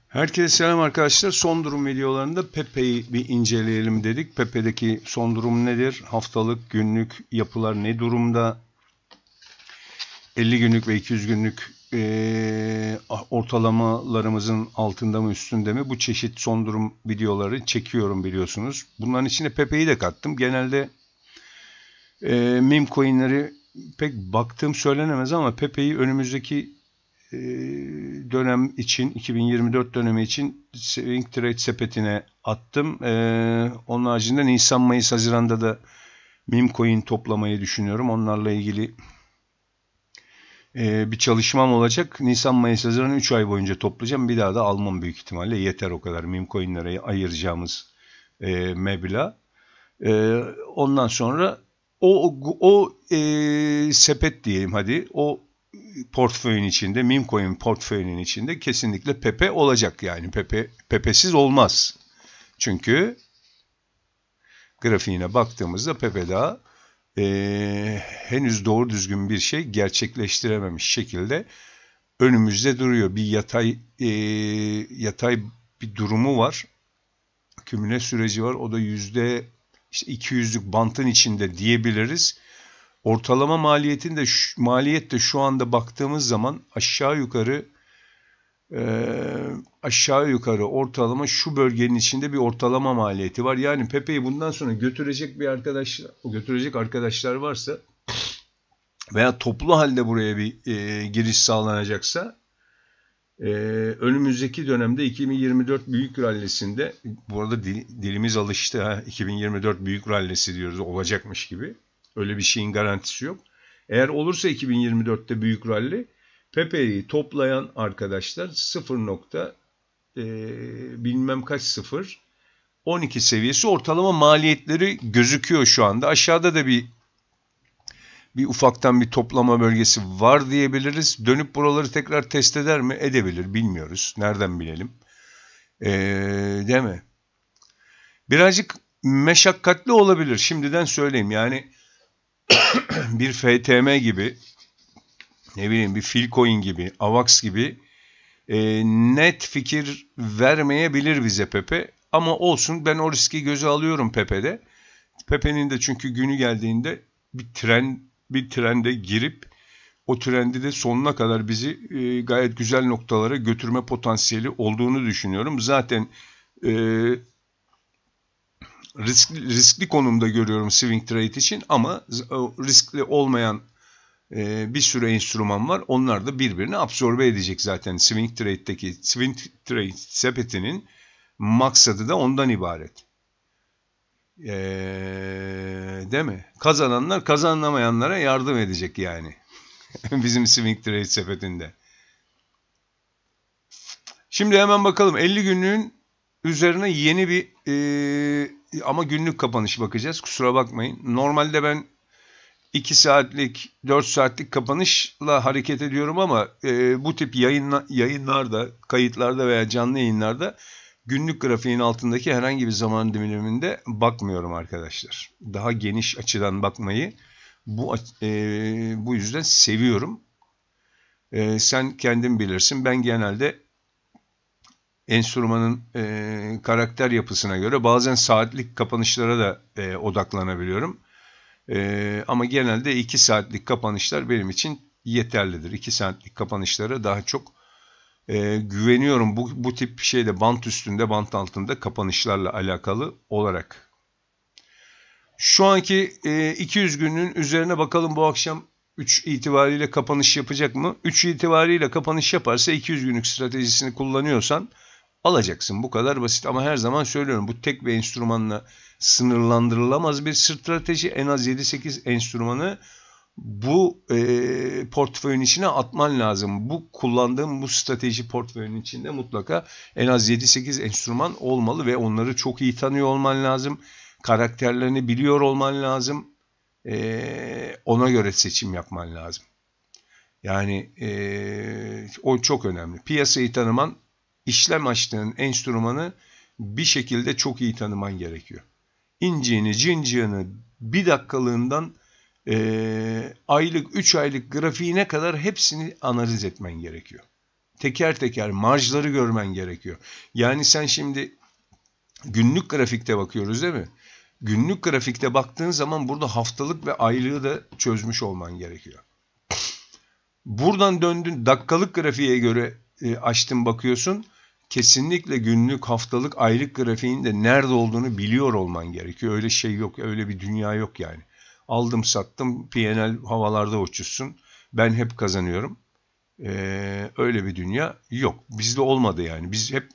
Herkese selam arkadaşlar. Son durum videolarında Pepe'yi bir inceleyelim dedik. Pepe'deki son durum nedir? Haftalık, günlük yapılar ne durumda? 50 günlük ve 200 günlük ortalamalarımızın altında mı üstünde mi? Bu çeşit son durum videoları çekiyorum biliyorsunuz. Bunların içine Pepe'yi de kattım. Genelde meme coinleri pek baktığım söylenemez ama Pepe'yi önümüzdeki dönem için 2024 dönemi için Swing Trade sepetine attım. Onun haricinde Nisan, Mayıs, Haziran'da da meme coin toplamayı düşünüyorum. Onlarla ilgili bir çalışmam olacak. Nisan, Mayıs, Haziran 3 ay boyunca toplayacağım. Bir daha da almam büyük ihtimalle. Yeter o kadar meme coinlere ayıracağımız meblağ. Ondan sonra o sepet diyelim hadi. O portföyün içinde, meme coin portföyünün içinde kesinlikle Pepe olacak yani. Pepe'siz olmaz. Çünkü grafiğine baktığımızda Pepe daha henüz doğru düzgün bir şey gerçekleştirememiş şekilde önümüzde duruyor. Bir yatay bir durumu var. Kümüle süreci var. O da %200'lük bantın içinde diyebiliriz. Ortalama maliyet de şu anda baktığımız zaman aşağı yukarı ortalama şu bölgenin içinde bir ortalama maliyeti var. Yani Pepe'yi bundan sonra götürecek arkadaşlar varsa veya toplu halde buraya bir giriş sağlanacaksa önümüzdeki dönemde 2024 büyük rallisinde, bu arada dilimiz alıştı 2024 büyük rallisi diyoruz, olacakmış gibi. Öyle bir şeyin garantisi yok. Eğer olursa 2024'te büyük rally, Pepe'yi toplayan arkadaşlar bilmem kaç 12 seviyesi ortalama maliyetleri gözüküyor şu anda. Aşağıda da bir ufaktan bir toplama bölgesi var diyebiliriz. Dönüp buraları tekrar test eder mi? Edebilir. Bilmiyoruz. Nereden bilelim? Değil mi? Birazcık meşakkatli olabilir. Şimdiden söyleyeyim. Yani bir FTM gibi, ne bileyim bir Filecoin gibi, Avax gibi net fikir vermeyebilir bize Pepe. Ama olsun, ben o riski göze alıyorum Pepe'de. Pepe'nin de çünkü günü geldiğinde bir trende girip o trendi de sonuna kadar bizi gayet güzel noktalara götürme potansiyeli olduğunu düşünüyorum. Zaten riskli konumda görüyorum swing trade için, ama riskli olmayan bir sürü enstrüman var. Onlar da birbirini absorbe edecek zaten. Swing trade sepetinin maksadı da ondan ibaret. Değil mi? Kazananlar kazanamayanlara yardım edecek yani. Bizim swing trade sepetinde. Şimdi hemen bakalım 50 günlüğün üzerine yeni bir ama günlük kapanış bakacağız. Kusura bakmayın. Normalde ben 2 saatlik, 4 saatlik kapanışla hareket ediyorum ama bu tip yayınlarda, kayıtlarda veya canlı yayınlarda günlük grafiğin altındaki herhangi bir zaman diliminde bakmıyorum arkadaşlar. Daha geniş açıdan bakmayı bu yüzden seviyorum. Sen kendin bilirsin. Ben genelde enstrümanın karakter yapısına göre bazen saatlik kapanışlara da odaklanabiliyorum. Ama genelde 2 saatlik kapanışlar benim için yeterlidir. 2 saatlik kapanışlara daha çok güveniyorum. Bu tip şeyde bant üstünde, bant altında kapanışlarla alakalı olarak. Şu anki 200 günün üzerine bakalım, bu akşam 3 itibariyle kapanış yapacak mı? 3 itibariyle kapanış yaparsa 200 günlük stratejisini kullanıyorsan alacaksın. Bu kadar basit, ama her zaman söylüyorum, bu tek bir enstrümanla sınırlandırılamaz bir strateji. En az 7-8 enstrümanı bu portföyün içine atman lazım. Kullandığım bu strateji portföyünün içinde mutlaka en az 7-8 enstrüman olmalı ve onları çok iyi tanıyor olman lazım. Karakterlerini biliyor olman lazım. Ona göre seçim yapman lazım. Yani o çok önemli. Piyasayı tanıman, işlem açtığın enstrümanı bir şekilde çok iyi tanıman gerekiyor. İnciğini, cinciğini, bir dakikalığından aylık, 3 aylık grafiğine kadar hepsini analiz etmen gerekiyor. Teker teker marjları görmen gerekiyor. Yani sen şimdi günlük grafikte bakıyoruz değil mi? Günlük grafikte baktığın zaman burada haftalık ve aylığı da çözmüş olman gerekiyor. Buradan döndün dakikalık grafiğe göre açtın bakıyorsun. Kesinlikle günlük, haftalık, aylık grafiğin de nerede olduğunu biliyor olman gerekiyor. Öyle şey yok, öyle bir dünya yok yani. Aldım sattım, P&L havalarda uçuşsun. Ben hep kazanıyorum. Öyle bir dünya yok. Bizde olmadı yani. Biz hep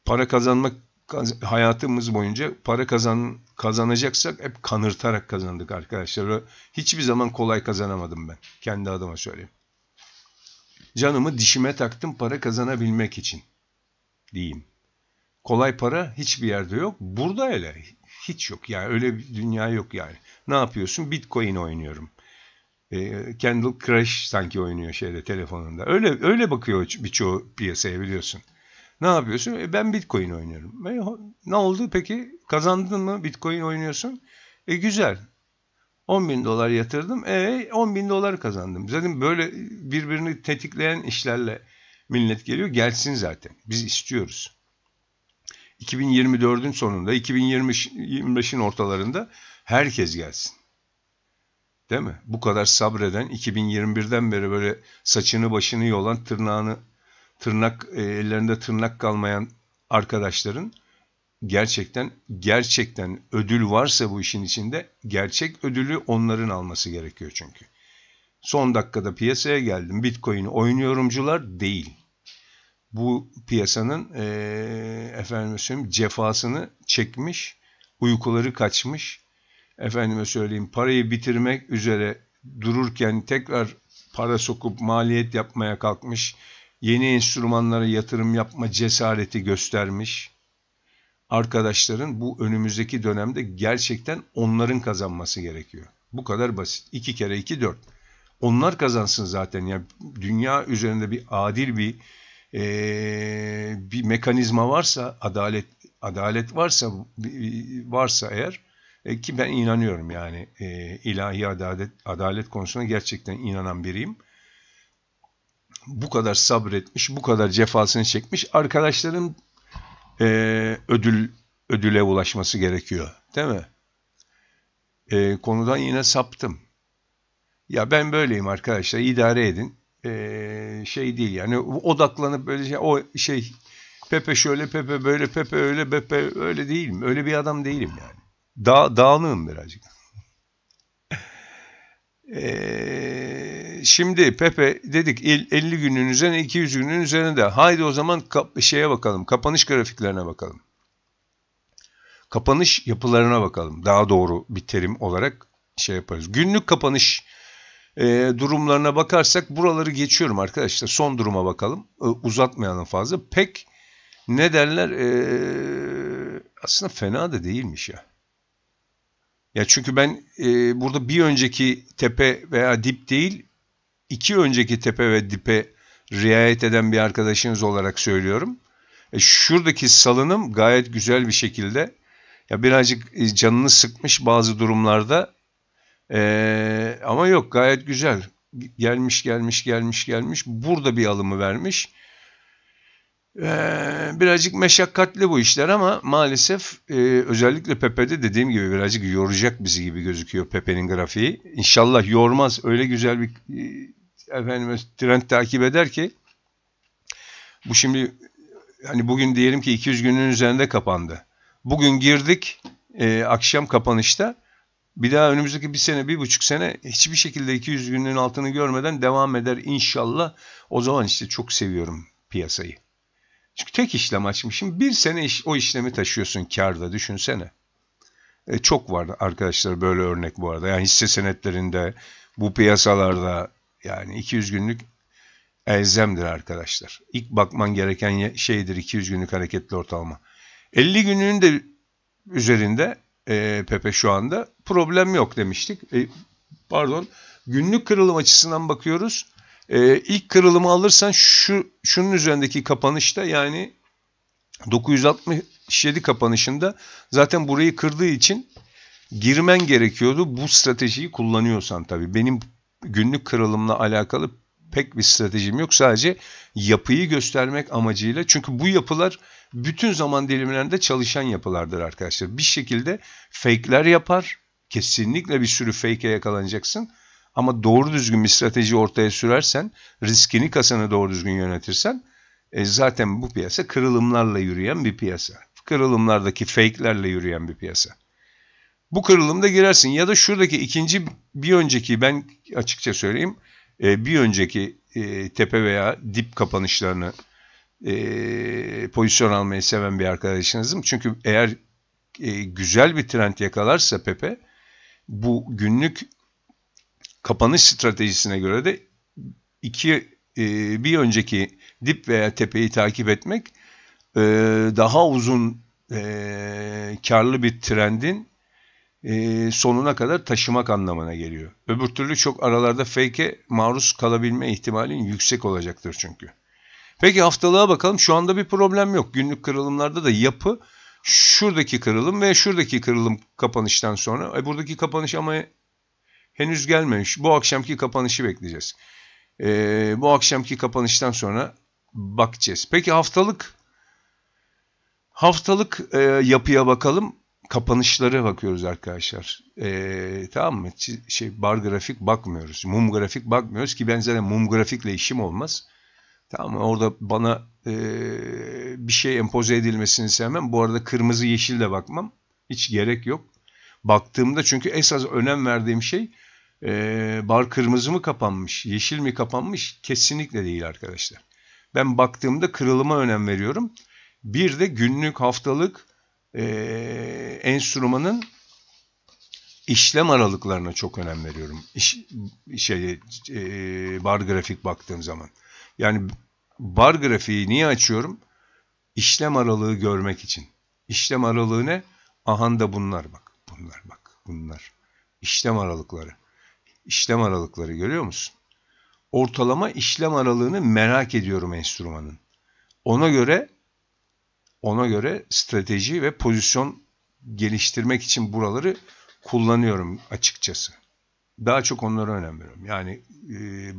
para kazanmak, hayatımız boyunca para kazanacaksak hep kanırtarak kazandık arkadaşlar. Hiçbir zaman kolay kazanamadım ben. Kendi adıma söyleyeyim. Canımı dişime taktım para kazanabilmek için diyeyim. Kolay para hiçbir yerde yok. Burada öyle. Hiç yok. Yani öyle bir dünya yok yani. Ne yapıyorsun? Bitcoin oynuyorum. Candy Crush sanki oynuyor telefonunda. Öyle bakıyor birçoğu piyasaya biliyorsun. Ne yapıyorsun? Ben Bitcoin oynuyorum. Ne oldu peki? Kazandın mı? Bitcoin oynuyorsun. Güzel. 10.000 dolar yatırdım. 10.000 dolar kazandım. Zaten böyle birbirini tetikleyen işlerle millet geliyor. Gelsin zaten. Biz istiyoruz. 2024'ün sonunda, 2025'in ortalarında herkes gelsin. Değil mi? Bu kadar sabreden, 2021'den beri böyle saçını başını yolan, ellerinde tırnak kalmayan arkadaşların gerçekten ödül varsa bu işin içinde gerçek ödülü onların alması gerekiyor çünkü. Son dakikada piyasaya geldim. Bitcoin oynuyorumcular değil. Bu piyasanın efendime söyleyeyim cefasını çekmiş, uykuları kaçmış. Efendime söyleyeyim parayı bitirmek üzere dururken tekrar para sokup maliyet yapmaya kalkmış. Yeni enstrümanlara yatırım yapma cesareti göstermiş. Arkadaşların bu önümüzdeki dönemde gerçekten onların kazanması gerekiyor. Bu kadar basit. 2 kere 2 4. Onlar kazansın zaten. Yani dünya üzerinde bir adil bir mekanizma varsa, adalet varsa eğer ki ben inanıyorum yani ilahi adalet konusuna gerçekten inanan biriyim. Bu kadar sabretmiş, bu kadar cefasını çekmiş arkadaşların ödüle ulaşması gerekiyor. Değil mi? Konudan yine saptım. Ya ben böyleyim arkadaşlar. İdare edin. Şey değil yani odaklanıp böyle Pepe şöyle, Pepe böyle, Pepe öyle, Pepe öyle değilim. Öyle bir adam değilim yani. Dağınığım birazcık. Şimdi Pepe dedik 50 günün üzerine 200 günün üzerinde. Haydi o zaman bakalım. Kapanış grafiklerine bakalım. Kapanış yapılarına bakalım. Daha doğru bir terim olarak yaparız. Günlük kapanış durumlarına bakarsak buraları geçiyorum arkadaşlar. Son duruma bakalım. Uzatmayalım fazla. Pek ne derler aslında fena da değilmiş ya. Ya çünkü ben burada bir önceki tepe veya dip değil, 2 önceki tepe ve dipe riayet eden bir arkadaşınız olarak söylüyorum. Şuradaki salınım gayet güzel bir şekilde ya birazcık canını sıkmış bazı durumlarda ama yok gayet güzel. Gelmiş. Burada bir alımı vermiş. Birazcık meşakkatli bu işler ama maalesef özellikle Pepe'de dediğim gibi birazcık yoracak bizi gibi gözüküyor Pepe'nin grafiği. İnşallah yormaz. Öyle güzel bir trend takip eder ki bu şimdi hani bugün diyelim ki 200 günün üzerinde kapandı. Bugün girdik akşam kapanışta. Bir daha önümüzdeki 1,5 sene hiçbir şekilde 200 günün altını görmeden devam eder inşallah. O zaman işte çok seviyorum piyasayı. Çünkü tek işlem açmışım. Bir sene o işlemi taşıyorsun kârda düşünsene. Çok var arkadaşlar böyle örnek bu arada. Yani hisse senetlerinde, bu piyasalarda yani 200 günlük elzemdir arkadaşlar. İlk bakman gereken şeydir 200 günlük hareketli ortalama. 50 günlüğün de üzerinde Pepe şu anda problem yok demiştik. Günlük kırılım açısından bakıyoruz. İlk kırılımı alırsan şunun üzerindeki kapanışta yani 967 kapanışında zaten burayı kırdığı için girmen gerekiyordu. Bu stratejiyi kullanıyorsan tabii. Benim günlük kırılımla alakalı pek bir stratejim yok. Sadece yapıyı göstermek amacıyla. Çünkü bu yapılar bütün zaman dilimlerinde çalışan yapılardır arkadaşlar. Bir şekilde fake'ler yapar. Kesinlikle bir sürü fake'e yakalanacaksın. Ama doğru düzgün bir strateji ortaya sürersen, riskini, kasanı doğru düzgün yönetirsen, zaten bu piyasa kırılımlarla yürüyen bir piyasa. Kırılımlardaki fake'lerle yürüyen bir piyasa. Bu kırılımda girersin ya da şuradaki bir önceki, ben açıkça söyleyeyim, bir önceki tepe veya dip kapanışlarını pozisyon almayı seven bir arkadaşınızım. Çünkü eğer güzel bir trend yakalarsa Pepe, bu günlük kapanış stratejisine göre de bir önceki dip veya tepeyi takip etmek daha uzun karlı bir trendin sonuna kadar taşımak anlamına geliyor. Öbür türlü çok aralarda fake'e maruz kalabilme ihtimalin yüksek olacaktır çünkü. Peki haftalığa bakalım. Şu anda bir problem yok. Günlük kırılımlarda da yapı şuradaki kırılım ve şuradaki kırılım kapanıştan sonra. Buradaki kapanış ama henüz gelmemiş. Bu akşamki kapanışı bekleyeceğiz. Bu akşamki kapanıştan sonra bakacağız. Peki haftalık yapıya bakalım. Kapanışlara bakıyoruz arkadaşlar. Tamam mı? Bar grafik bakmıyoruz. Mum grafik bakmıyoruz ki ben zaten mum grafikle işim olmaz. Tamam mı? Orada bana bir şey empoze edilmesini sevmem. Bu arada kırmızı yeşille bakmam. Hiç gerek yok. Baktığımda çünkü esas önem verdiğim şey bar kırmızı mı kapanmış, yeşil mi kapanmış? Kesinlikle değil arkadaşlar. Ben baktığımda kırılıma önem veriyorum. Bir de günlük, haftalık enstrümanın işlem aralıklarına çok önem veriyorum. Bar grafik baktığım zaman. Yani bar grafiği niye açıyorum? İşlem aralığı görmek için. İşlem aralığı ne? Aha da bunlar bak. Bunlar. İşlem aralıkları. İşlem aralıkları görüyor musun? Ortalama işlem aralığını merak ediyorum enstrümanın. Ona göre strateji ve pozisyon geliştirmek için buraları kullanıyorum açıkçası. Daha çok onlara önem veriyorum. Yani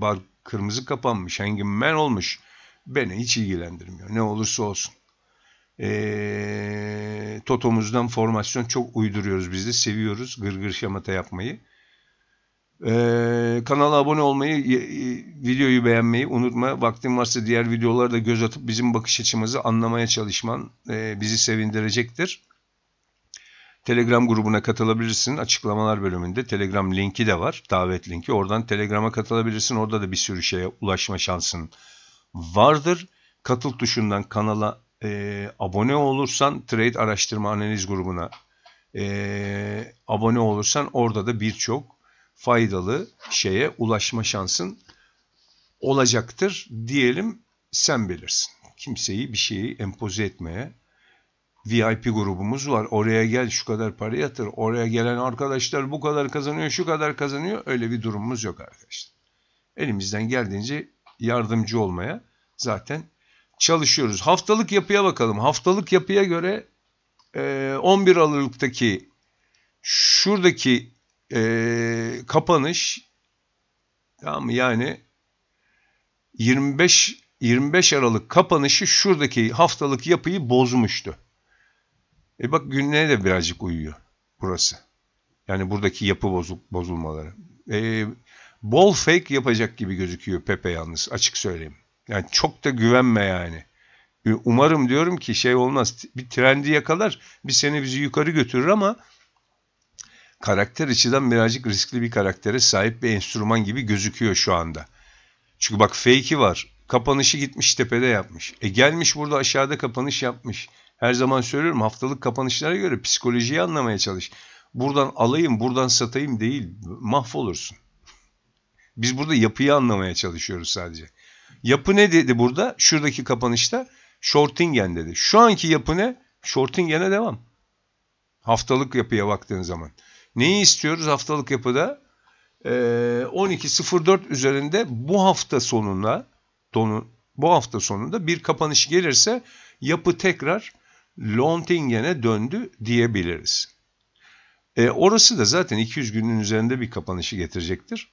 bar kırmızı kapanmış, hanging man olmuş. Beni hiç ilgilendirmiyor. Ne olursa olsun. Totomuzdan formasyon çok uyduruyoruz biz de. Seviyoruz gırgır şamata yapmayı. Kanala abone olmayı, videoyu beğenmeyi unutma. Vaktin varsa diğer videolara da göz atıp bizim bakış açımızı anlamaya çalışman bizi sevindirecektir. Telegram grubuna katılabilirsin. Açıklamalar bölümünde Telegram linki de var. Davet linki. Oradan Telegram'a katılabilirsin. Orada da bir sürü şeye ulaşma şansın vardır. Katıl tuşundan kanala abone olursan, Trade Araştırma Analiz grubuna abone olursan orada da birçok faydalı şeye ulaşma şansın olacaktır diyelim, sen bilirsin. Kimseyi bir şeyi empoze etmeye. VIP grubumuz var. Oraya gel, şu kadar para yatır. Oraya gelen arkadaşlar bu kadar kazanıyor, şu kadar kazanıyor. Öyle bir durumumuz yok arkadaşlar. Elimizden geldiğince yardımcı olmaya zaten çalışıyoruz. Haftalık yapıya bakalım. Haftalık yapıya göre 11 Aralık'taki şuradaki kapanış, tamam mı? Yani 25 Aralık kapanışı şuradaki haftalık yapıyı bozmuştu. Bak günlüğe de birazcık uyuyor burası. Yani buradaki yapı bozulmaları. Bol fake yapacak gibi gözüküyor Pepe yalnız, açık söyleyeyim. Yani çok da güvenme yani. Umarım diyorum ki şey olmaz. Bir trendi yakalar, bizi yukarı götürür ama karakter açıdan birazcık riskli bir karaktere sahip bir enstrüman gibi gözüküyor şu anda. Çünkü bak fake'i var. Kapanışı gitmiş tepede yapmış. Gelmiş burada aşağıda kapanış yapmış. Her zaman söylüyorum, haftalık kapanışlara göre psikolojiyi anlamaya çalış. Buradan alayım, buradan satayım değil. Mahvolursun. Biz burada yapıyı anlamaya çalışıyoruz sadece. Yapı ne dedi burada? Şuradaki kapanışta shortingen dedi. Şu anki yapı ne? Shortingen'e devam. Haftalık yapıya baktığın zaman. Neyi istiyoruz haftalık yapıda? 12.04 üzerinde bu hafta sonunda bir kapanış gelirse yapı tekrar Lontingen'e döndü diyebiliriz. Orası da zaten 200 günün üzerinde bir kapanışı getirecektir.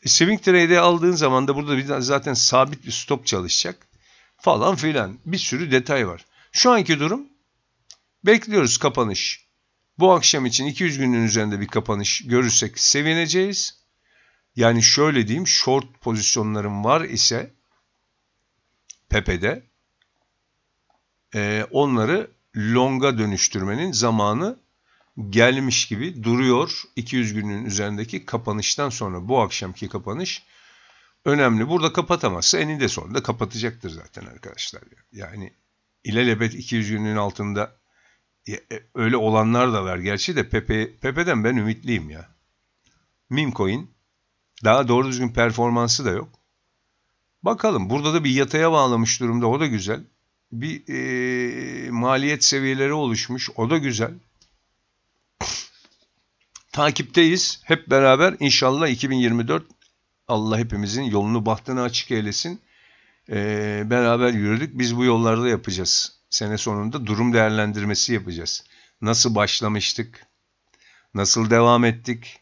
Swing trade'e aldığın zaman da burada zaten sabit bir stop çalışacak falan filan. Bir sürü detay var. Şu anki durum, bekliyoruz kapanış. Bu akşam için 200 günün üzerinde bir kapanış görürsek sevineceğiz. Yani şöyle diyeyim, short pozisyonlarım var ise Pepe'de onları long'a dönüştürmenin zamanı gelmiş gibi duruyor. 200 günün üzerindeki kapanıştan sonra bu akşamki kapanış önemli. Burada kapatamazsa eninde sonunda kapatacaktır zaten arkadaşlar. Yani ilelebet 200 günün altında öyle olanlar da var. Gerçi de Pepe'den ben ümitliyim ya. Meme coin daha doğru düzgün performansı da yok. Bakalım, burada da bir yataya bağlamış durumda, o da güzel. Bir maliyet seviyeleri oluşmuş, o da güzel. Takipteyiz hep beraber. İnşallah 2024 Allah hepimizin yolunu bahtını açık eylesin. Beraber yürüdük. Biz bu yollarda yapacağız. Sene sonunda durum değerlendirmesi yapacağız. Nasıl başlamıştık? Nasıl devam ettik?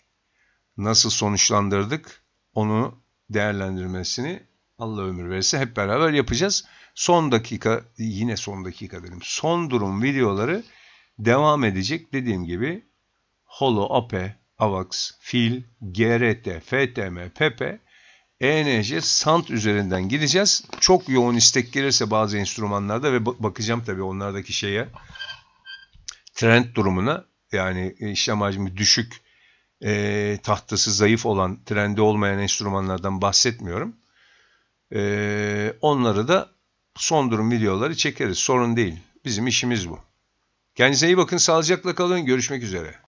Nasıl sonuçlandırdık? Onu değerlendirmesini Allah ömür verirse hep beraber yapacağız. Son dakika, yine son dakika dedim. Son durum videoları devam edecek. Dediğim gibi Holo, APE, AVAX, FIL, GRT, FTM, Pepe, ENC, Sant üzerinden gideceğiz. Çok yoğun istek gelirse bazı enstrümanlarda ve bakacağım tabii onlardaki şeye, trend durumuna, yani işlem hacmi düşük, tahtası zayıf olan, trendi olmayan enstrümanlardan bahsetmiyorum. Onları da son durum videoları çekeriz. Sorun değil. Bizim işimiz bu. Kendinize iyi bakın. Sağlıcakla kalın. Görüşmek üzere.